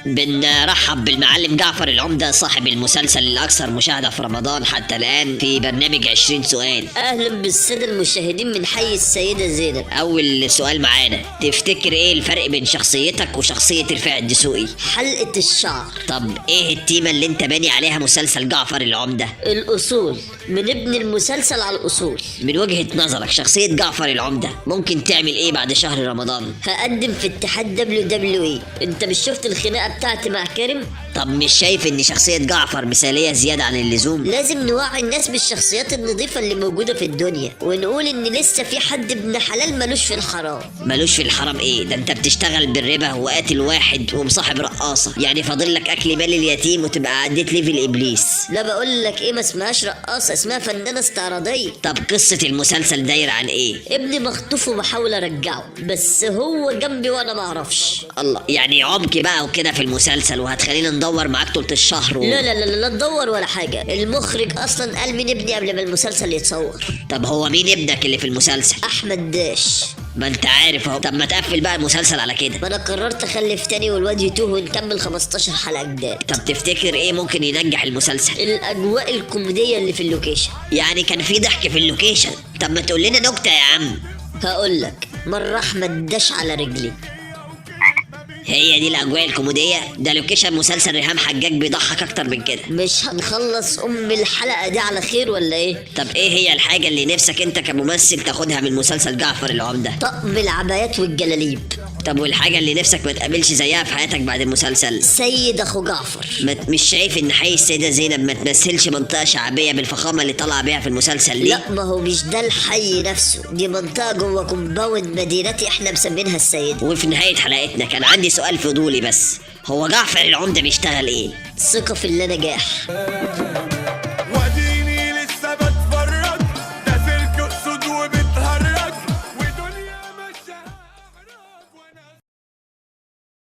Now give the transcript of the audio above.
بنرحب بالمعلم جعفر العمدة صاحب المسلسل الأكثر مشاهدة في رمضان حتى الآن في برنامج 20 سؤال. اهلا بالساده المشاهدين من حي السيده زينب. أول سؤال معانا، تفتكر إيه الفرق بين شخصيتك وشخصية رفاعي الدسوقي؟ حلقه الشعر. طب إيه التيمة اللي أنت باني عليها مسلسل جعفر العمدة؟ الاصول، بنبني المسلسل على الاصول. من وجهة نظرك شخصية جعفر العمدة ممكن تعمل إيه بعد شهر رمضان؟ هقدم في اتحاد WWE. انت مش شفت الخناقه بتاعتي مع كريم؟ طب مش شايف إن شخصية جعفر مثالية زيادة عن اللزوم؟ لازم نوعي الناس بالشخصيات النظيفة اللي موجودة في الدنيا، ونقول ان لسه في حد ابن حلال ملوش في الحرام. ملوش في الحرام إيه؟ ده أنت بتشتغل بالربا وقاتل واحد ومصاحب رقاصة، يعني فاضل لك أكل مال اليتيم وتبقى عديت ليفل إبليس. لا بقول لك ايه، ما اسمهاش رقاصة، اسمها فنانة استعراضية. طب قصة المسلسل داير عن إيه؟ ابني مخطوف وبحاول ارجعه، بس هو جنبي وانا ما اعرفش. الله، يعني عمق بقى وكده في المسلسل وهتخلينا ندور معاك طول الشهر لا لا لا لا تدور ولا حاجة، المخرج اصلا قال مين ابني قبل ما المسلسل يتصور. طب هو مين ابنك اللي في المسلسل؟ احمد داش. ما انت عارف اهو. طب ما تقفل بقى المسلسل على كده. ما انا قررت اخلف تاني والواد يتوه ونكمل 15 حلقة جداد. طب تفتكر ايه ممكن ينجح المسلسل؟ الاجواء الكوميدية اللي في اللوكيشن. يعني كان في ضحك في اللوكيشن؟ طب ما تقول لنا نكتة يا عم. هقول لك، مرة احمد داش على رجلي. هي دي الاجواء الكوميدية؟ ده لوكيشن مسلسل ريهام حجاج بيضحك اكتر من كده. مش هنخلص الحلقة دي على خير ولا ايه؟ طب ايه هي الحاجة اللي نفسك انت كممثل تاخدها من مسلسل جعفر العمدة؟ طقم العبايات والجلاليب. طب والحاجة اللي نفسك ما تقابلش زيها في حياتك بعد المسلسل؟ سيد اخو جعفر. مش شايف ان حي السيدة زينب ما تمثلش منطقة شعبية بالفخامة اللي طالعة بيها في المسلسل دي؟ لا ما هو مش ده الحي نفسه، دي منطقة جوه كومباوند مدينتي احنا مسمينها السيدة. وفي نهاية حلقتنا كان عندي سؤال فضولي بس، هو جعفر العمدة بيشتغل ايه؟ ثقة في الله نجاح.